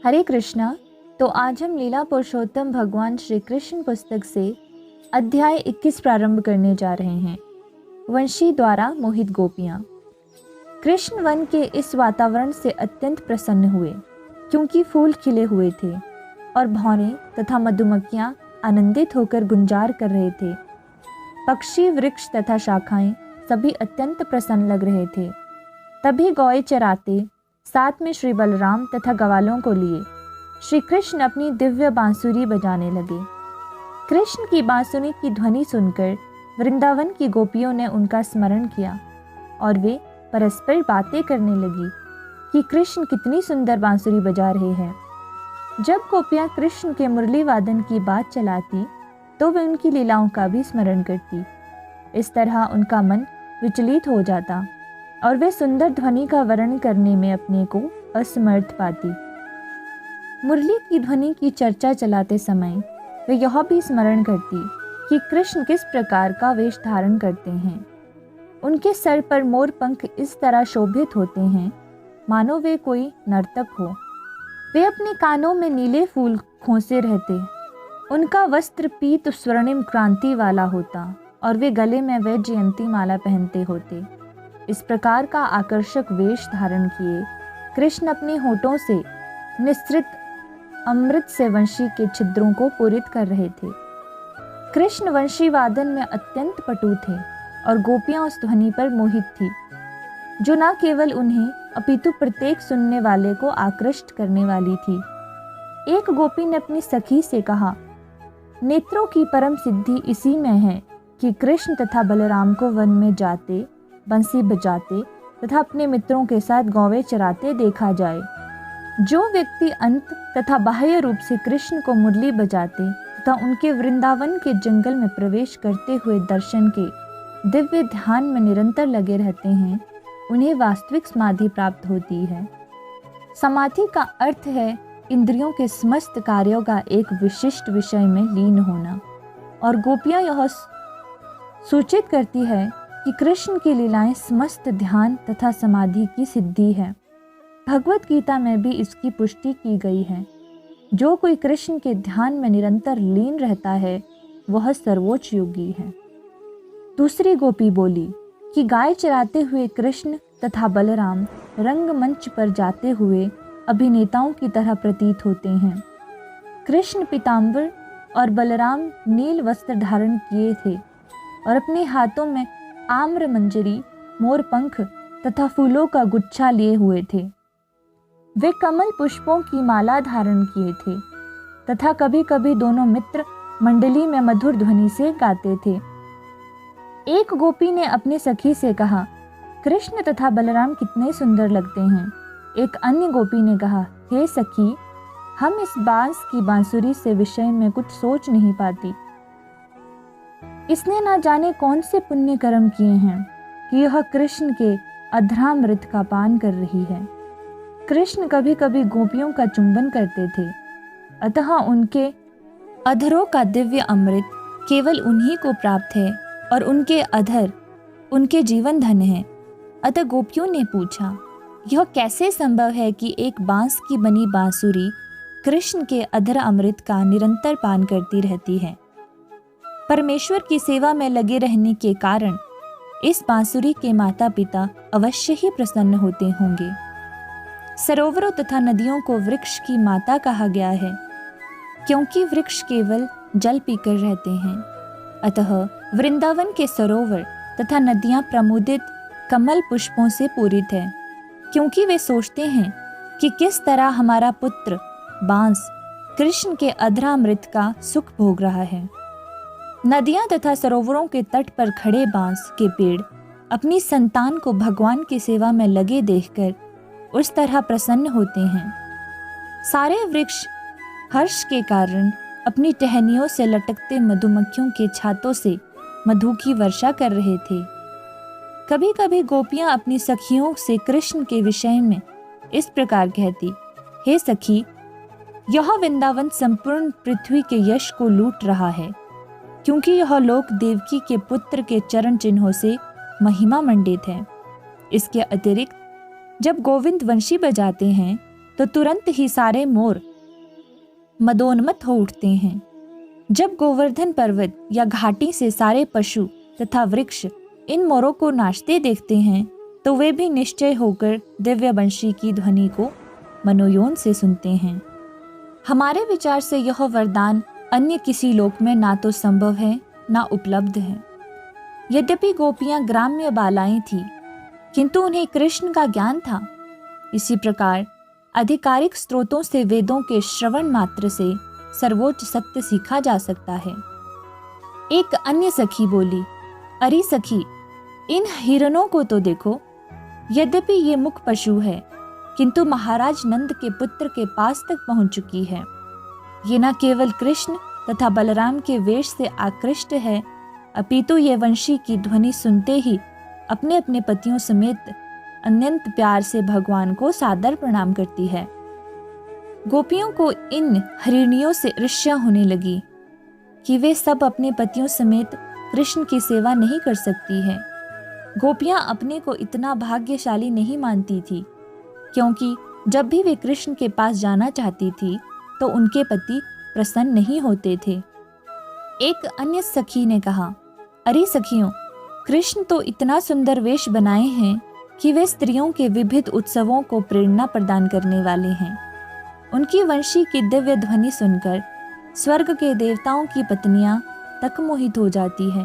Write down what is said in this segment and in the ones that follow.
हरे कृष्णा। तो आज हम लीला पुरुषोत्तम भगवान श्री कृष्ण पुस्तक से अध्याय 21 प्रारंभ करने जा रहे हैं। वंशी द्वारा मोहित गोपियाँ। कृष्ण वन के इस वातावरण से अत्यंत प्रसन्न हुए, क्योंकि फूल खिले हुए थे और भौरें तथा मधुमक्खियाँ आनंदित होकर गुंजार कर रहे थे। पक्षी, वृक्ष तथा शाखाएं सभी अत्यंत प्रसन्न लग रहे थे। तभी गौएं चराते साथ में श्री बलराम तथा ग्वालों को लिए श्री कृष्ण अपनी दिव्य बांसुरी बजाने लगे। कृष्ण की बांसुरी की ध्वनि सुनकर वृंदावन की गोपियों ने उनका स्मरण किया और वे परस्पर बातें करने लगी कि कृष्ण कितनी सुंदर बांसुरी बजा रहे हैं। जब गोपियां कृष्ण के मुरली वादन की बात चलाती तो वे उनकी लीलाओं का भी स्मरण करती। इस तरह उनका मन विचलित हो जाता और वे सुंदर ध्वनि का वर्णन करने में अपने को असमर्थ पाती। मुरली की ध्वनि की चर्चा चलाते समय वे यह भी स्मरण करती कि कृष्ण किस प्रकार का वेश धारण करते हैं। उनके सर पर मोर पंख इस तरह शोभित होते हैं मानो वे कोई नर्तक हो। वे अपने कानों में नीले फूल खोसे रहते। उनका वस्त्र पीत स्वर्णिम क्रांति वाला होता और वे गले में वैजयंती माला पहनते होते। इस प्रकार का आकर्षक वेश धारण किए कृष्ण अपने होठों से निस्सृत अमृत से वंशी के छिद्रों को पूरित कर रहे थे। कृष्ण वंशी वादन में अत्यंत पटु थे और गोपियां उस ध्वनि पर मोहित थी, जो न केवल उन्हें अपितु प्रत्येक सुनने वाले को आकृष्ट करने वाली थी। एक गोपी ने अपनी सखी से कहा, नेत्रों की परम सिद्धि इसी में है कि कृष्ण तथा बलराम को वन में जाते, बंसी बजाते तथा अपने मित्रों के साथ गौवें चराते देखा जाए। जो व्यक्ति अंत तथा बाह्य रूप से कृष्ण को मुरली बजाते तथा उनके वृंदावन के जंगल में प्रवेश करते हुए दर्शन के दिव्य ध्यान में निरंतर लगे रहते हैं, उन्हें वास्तविक समाधि प्राप्त होती है। समाधि का अर्थ है इंद्रियों के समस्त कार्यों का एक विशिष्ट विषय में लीन होना, और गोपियां यह सूचित करती है कि कृष्ण की लीलाएं समस्त ध्यान तथा समाधि की सिद्धि है। भगवत गीता में भी इसकी पुष्टि की गई है। जो कोई कृष्ण के ध्यान में निरंतर लीन रहता है वह सर्वोच्च योगी है। दूसरी गोपी बोली कि गाय चराते हुए कृष्ण तथा बलराम रंगमंच पर जाते हुए अभिनेताओं की तरह प्रतीत होते हैं। कृष्ण पीतांबर और बलराम नील वस्त्र धारण किए थे और अपने हाथों में आम्र मंजरी, मोर पंख तथा फूलों का गुच्छा लिए हुए थे। वे कमल पुष्पों की माला धारण किए थे तथा कभी कभी दोनों मित्र मंडली में मधुर ध्वनि से गाते थे। एक गोपी ने अपनी सखी से कहा, कृष्ण तथा बलराम कितने सुंदर लगते हैं। एक अन्य गोपी ने कहा, हे सखी, हम इस बांस की बांसुरी से विषय में कुछ सोच नहीं पाती। इसने ना जाने कौन से पुण्य कर्म किए हैं कि यह कृष्ण के अधरामृत का पान कर रही है। कृष्ण कभी कभी गोपियों का चुंबन करते थे, अतः उनके अधरों का दिव्य अमृत केवल उन्हीं को प्राप्त है और उनके अधर उनके जीवन धन है। अतः गोपियों ने पूछा, यह कैसे संभव है कि एक बांस की बनी बांसुरी कृष्ण के अधर अमृत का निरंतर पान करती रहती है। परमेश्वर की सेवा में लगे रहने के कारण इस बांसुरी के माता पिता अवश्य ही प्रसन्न होते होंगे। सरोवरों तथा नदियों को वृक्ष की माता कहा गया है, क्योंकि वृक्ष केवल जल पीकर रहते हैं। अतः वृंदावन के सरोवर तथा नदियां प्रमुदित कमल पुष्पों से पूरित है, क्योंकि वे सोचते हैं कि किस तरह हमारा पुत्र बांस कृष्ण के अधरामृत का सुख भोग रहा है। नदियां तथा सरोवरों के तट पर खड़े बांस के पेड़ अपनी संतान को भगवान की सेवा में लगे देखकर उस तरह प्रसन्न होते हैं। सारे वृक्ष हर्ष के कारण अपनी टहनियों से लटकते मधुमक्खियों के छातों से मधु की वर्षा कर रहे थे। कभी कभी गोपियां अपनी सखियों से कृष्ण के विषय में इस प्रकार कहती, हे सखी, यह वृंदावन संपूर्ण पृथ्वी के यश को लूट रहा है, क्योंकि यह लोक देवकी के पुत्र के चरण चिन्हों से महिमा मंडित है। इसके अतिरिक्त जब गोविंद वंशी बजाते हैं तो तुरंत ही सारे मोर मदोन्मत्त हो उठते हैं। जब गोवर्धन पर्वत या घाटी से सारे पशु तथा वृक्ष इन मोरों को नाचते देखते हैं तो वे भी निश्चय होकर दिव्य बंशी की ध्वनि को मनोयोग से सुनते हैं। हमारे विचार से यह वरदान अन्य किसी लोक में ना तो संभव है ना उपलब्ध है। यद्यपि गोपियां ग्राम्य बालाएं थीं, किंतु उन्हें कृष्ण का ज्ञान था। इसी प्रकार आधिकारिक स्रोतों से वेदों के श्रवण मात्र से सर्वोच्च सत्य सीखा जा सकता है। एक अन्य सखी बोली, अरे सखी, इन हिरणों को तो देखो। यद्यपि ये मुख पशु है, किंतु महाराज नंद के पुत्र के पास तक पहुंच चुकी है। ये न केवल कृष्ण तथा बलराम के वेश से आकृष्ट है, अपितु ये वंशी की ध्वनि सुनते ही अपने अपने पतियों समेत अत्यंत प्यार से भगवान को सादर प्रणाम करती है। गोपियों को इन हरिणियों से ईर्ष्या होने लगी कि वे सब अपने पतियों समेत कृष्ण की सेवा नहीं कर सकती हैं। गोपियां अपने को इतना भाग्यशाली नहीं मानती थी, क्योंकि जब भी वे कृष्ण के पास जाना चाहती थी तो उनके पति प्रसन्न नहीं होते थे। एक अन्य सखी ने कहा, अरे सखियों, कृष्ण तो इतना सुंदर वेश बनाए हैं कि वे स्त्रियों के विविध उत्सवों को प्रेरणा प्रदान करने वाले हैं। उनकी वंशी की दिव्य ध्वनि सुनकर स्वर्ग के देवताओं की पत्नियां तक मोहित हो जाती है।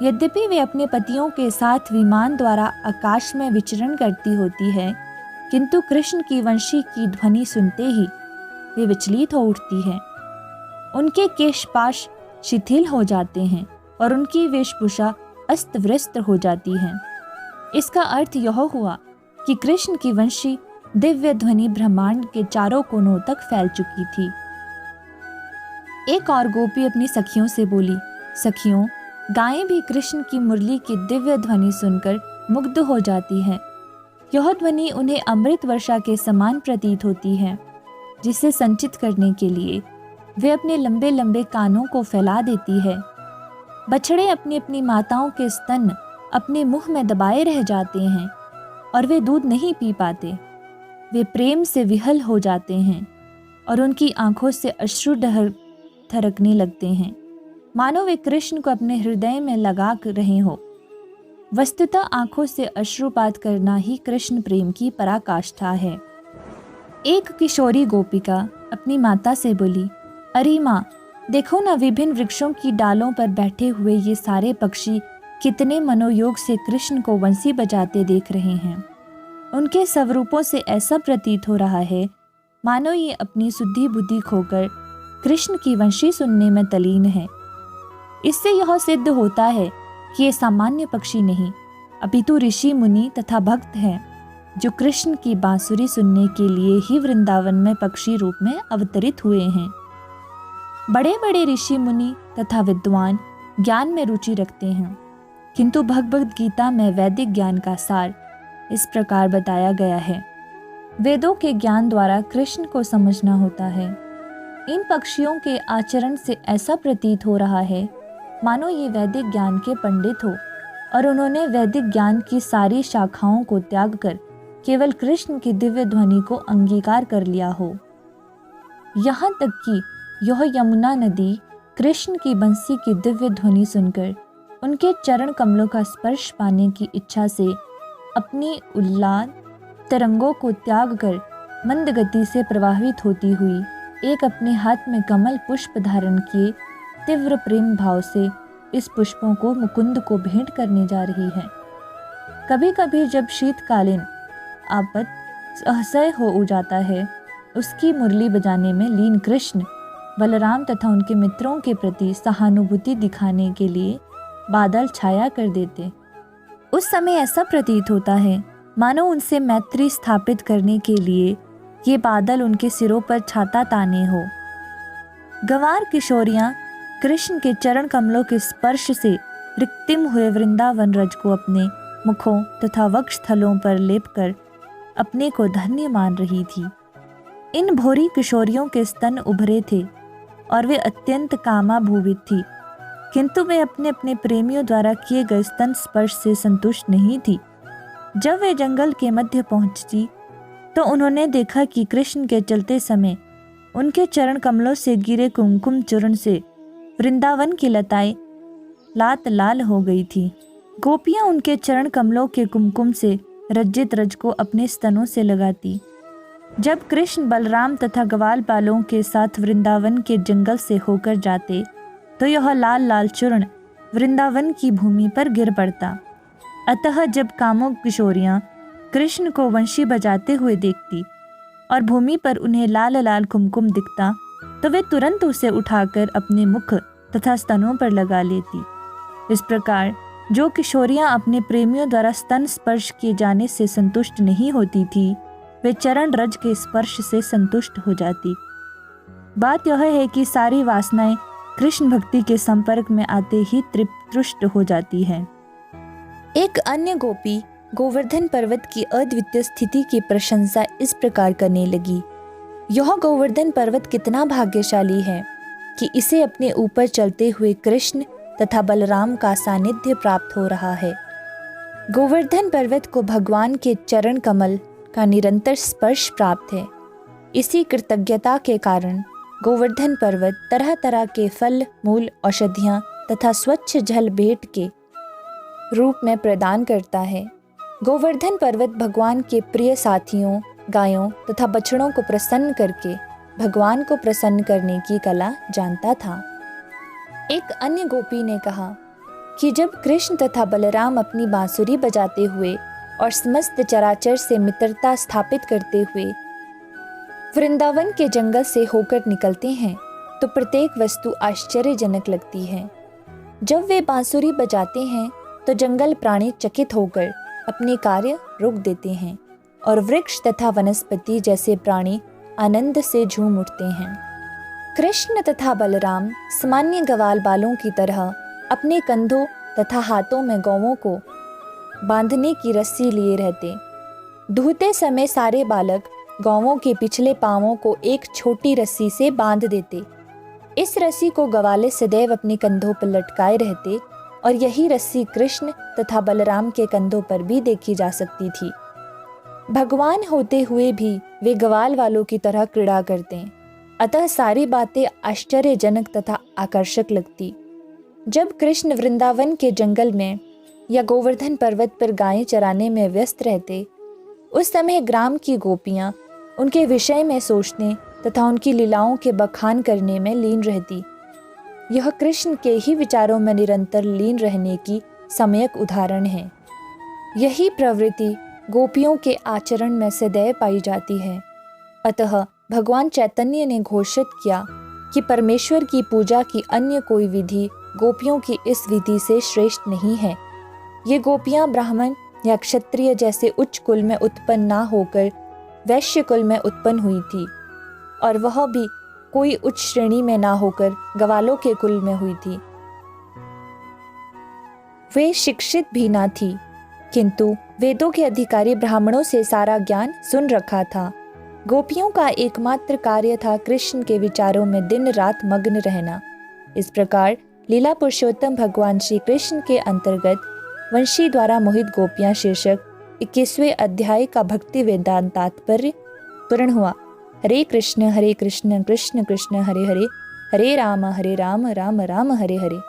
यद्यपि वे अपने पतियों के साथ विमान द्वारा आकाश में विचरण करती होती है, किंतु कृष्ण की वंशी की ध्वनि सुनते ही वे विचलित हो उठती है। उनके केशपाश शिथिल हो जाते हैं और उनकी वेशभूषा अस्त व्यस्त हो जाती है। इसका अर्थ यह हुआ कि कृष्ण की वंशी दिव्य ध्वनि ब्रह्मांड के चारों कोनों तक फैल चुकी थी। एक और गोपी अपनी सखियों से बोली, सखियों, गायें भी कृष्ण की मुरली की दिव्य ध्वनि सुनकर मुग्ध हो जाती हैं। यह ध्वनि उन्हें अमृत वर्षा के समान प्रतीत होती है, जिसे संचित करने के लिए वे अपने लंबे लंबे कानों को फैला देती है। बछड़े अपनी अपनी माताओं के स्तन अपने मुंह में दबाए रह जाते हैं और वे दूध नहीं पी पाते। वे प्रेम से विहल हो जाते हैं और उनकी आंखों से अश्रु थरकने लगते हैं, मानो वे कृष्ण को अपने हृदय में लगा रहे हो। वस्तुतः आंखों से अश्रुपात करना ही कृष्ण प्रेम की पराकाष्ठा है। एक किशोरी गोपिका अपनी माता से बोली, अरे माँ, देखो ना, विभिन्न वृक्षों की डालों पर बैठे हुए ये सारे पक्षी कितने मनोयोग से कृष्ण को बंसी बजाते देख रहे हैं। उनके स्वरूपों से ऐसा प्रतीत हो रहा है मानो ये अपनी सुद्धि बुद्धि खोकर कृष्ण की वंशी सुनने में तल्लीन है। इससे यह सिद्ध होता है कि ये सामान्य पक्षी नहीं, अपितु ऋषि मुनि तथा भक्त हैं, जो कृष्ण की बांसुरी सुनने के लिए ही वृंदावन में पक्षी रूप में अवतरित हुए हैं। बड़े बड़े ऋषि मुनि तथा विद्वान ज्ञान में रुचि रखते हैं, किंतु भगवद गीता में वैदिक ज्ञान का सार इस प्रकार बताया गया है। वेदों के ज्ञान द्वारा कृष्ण को समझना होता है। इन पक्षियों के आचरण से ऐसा प्रतीत हो रहा है मानो ये वैदिक ज्ञान के पंडित हो और उन्होंने वैदिक ज्ञान की सारी शाखाओं को त्याग कर केवल कृष्ण की दिव्य ध्वनि को अंगीकार कर लिया हो। यहाँ तक कि यह यमुना नदी कृष्ण की बंसी की दिव्य ध्वनि सुनकर उनके चरण कमलों का स्पर्श पाने की इच्छा से अपनी उल्लाद तरंगों को त्याग कर मंद गति से प्रवाहित होती हुई एक अपने हाथ में कमल पुष्प धारण किए तीव्र प्रेम भाव से इस पुष्पों को मुकुंद को भेंट करने जा रही है। कभी कभी जब शीतकालीन आपत असह्य हो जाता है, उसकी मुरली बजाने में लीन कृष्ण बलराम तथा उनके मित्रों के प्रति सहानुभूति दिखाने के लिए बादल छाया कर देते। उस समय ऐसा प्रतीत होता है मानो उनसे मैत्री स्थापित करने के लिए ये बादल उनके सिरों पर छाता ताने हो। गंवार किशोरियां कृष्ण के चरण कमलों के स्पर्श से रिक्तिम हुए वृंदावन रज को अपने मुखों तथा वक्षस्थलों पर लेपकर अपने को धन्य मान रही थी। इन भोरी किशोरियों के स्तन उभरे थे और वे अत्यंत कामाभूवित थी, किंतु वे अपने अपने प्रेमियों द्वारा किए गए स्तन स्पर्श से संतुष्ट नहीं थी। जब वे जंगल के मध्य पहुंचती तो उन्होंने देखा कि कृष्ण के चलते समय उनके चरण कमलों से गिरे कुमकुम चूर्ण से वृंदावन की लताएं लात लाल हो गई थी। गोपियां उनके चरण कमलों के कुमकुम से रज्जित रज को अपने स्तनों से लगाती। जब कृष्ण बलराम तथा ग्वाल बालों के साथ वृंदावन के जंगल से होकर जाते तो यह लाल लाल चूर्ण वृंदावन की भूमि पर गिर पड़ता। अतः जब कामुक किशोरियां कृष्ण को वंशी बजाते हुए देखती और भूमि पर उन्हें लाल लाल कुमकुम दिखता तो वे तुरंत उसे उठाकर अपने मुख तथा स्तनों पर लगा लेती। इस प्रकार जो किशोरियां अपने प्रेमियों द्वारा स्तन स्पर्श किए जाने से संतुष्ट नहीं होती थी, वे चरण रज के स्पर्श से संतुष्ट हो जाती। बात यह है कि सारी वासनाएं कृष्ण भक्ति के संपर्क में आते ही तृष्ट हो जाती है। एक अन्य गोपी गोवर्धन पर्वत की अद्वितीय स्थिति की प्रशंसा इस प्रकार करने लगी। यह गोवर्धन पर्वत कितना भाग्यशाली है कि इसे अपने ऊपर चलते हुए कृष्ण तथा बलराम का सानिध्य प्राप्त हो रहा है। गोवर्धन पर्वत को भगवान के चरण कमल का निरंतर स्पर्श प्राप्त है। इसी कृतज्ञता के कारण गोवर्धन पर्वत तरह तरह के फल, मूल, औषधियाँ तथा स्वच्छ जल भेंट के रूप में प्रदान करता है। गोवर्धन पर्वत भगवान के प्रिय साथियों, गायों तथा बछड़ों को प्रसन्न करके भगवान को प्रसन्न करने की कला जानता था। एक अन्य गोपी ने कहा कि जब कृष्ण तथा बलराम अपनी बांसुरी बजाते हुए और समस्त चराचर से मित्रता स्थापित करते हुए वृंदावन के जंगल से होकर निकलते हैं तो प्रत्येक वस्तु आश्चर्यजनक लगती है। जब वे बांसुरी बजाते हैं तो जंगल प्राणी चकित होकर अपने कार्य रोक देते हैं और वृक्ष तथा वनस्पति जैसे प्राणी आनंद से झूम उठते हैं। कृष्ण तथा बलराम सामान्य ग्वाल बालों की तरह अपने कंधों तथा हाथों में गौवों को बांधने की रस्सी लिए रहते। दूहते समय सारे बालक गौवों के पिछले पांवों को एक छोटी रस्सी से बांध देते। इस रस्सी को ग्वाले सदैव अपने कंधों पर लटकाए रहते और यही रस्सी कृष्ण तथा बलराम के कंधों पर भी देखी जा सकती थी। भगवान होते हुए भी वे ग्वाल वालों की तरह क्रीड़ा करते, अतः सारी बातें आश्चर्यजनक तथा आकर्षक लगती। जब कृष्ण वृंदावन के जंगल में या गोवर्धन पर्वत पर गायें चराने में व्यस्त रहते, उस समय ग्राम की गोपियां उनके विषय में सोचने तथा उनकी लीलाओं के बखान करने में लीन रहती। यह कृष्ण के ही विचारों में निरंतर लीन रहने की सम्यक उदाहरण है। यही प्रवृत्ति गोपियों के आचरण में सदैव पाई जाती है। अतः भगवान चैतन्य ने घोषित किया कि परमेश्वर की पूजा की अन्य कोई विधि गोपियों की इस विधि से श्रेष्ठ नहीं है। ये गोपियां ब्राह्मण या क्षत्रिय जैसे उच्च कुल में उत्पन्न ना होकर वैश्य कुल में उत्पन्न हुई थी, और वह भी कोई उच्च श्रेणी में ना होकर ग्वालों के कुल में हुई थी। वे शिक्षित भी ना थी, किंतु वेदों के अधिकारी ब्राह्मणों से सारा ज्ञान सुन रखा था। गोपियों का एकमात्र कार्य था कृष्ण के विचारों में दिन रात मग्न रहना। इस प्रकार लीला पुरुषोत्तम भगवान श्री कृष्ण के अंतर्गत वंशी द्वारा मोहित गोपियां शीर्षक 21वें अध्याय का भक्ति वेदांत तात्पर्य पूर्ण हुआ। हरे कृष्ण कृष्ण कृष्ण हरे हरे, हरे राम राम राम हरे हरे।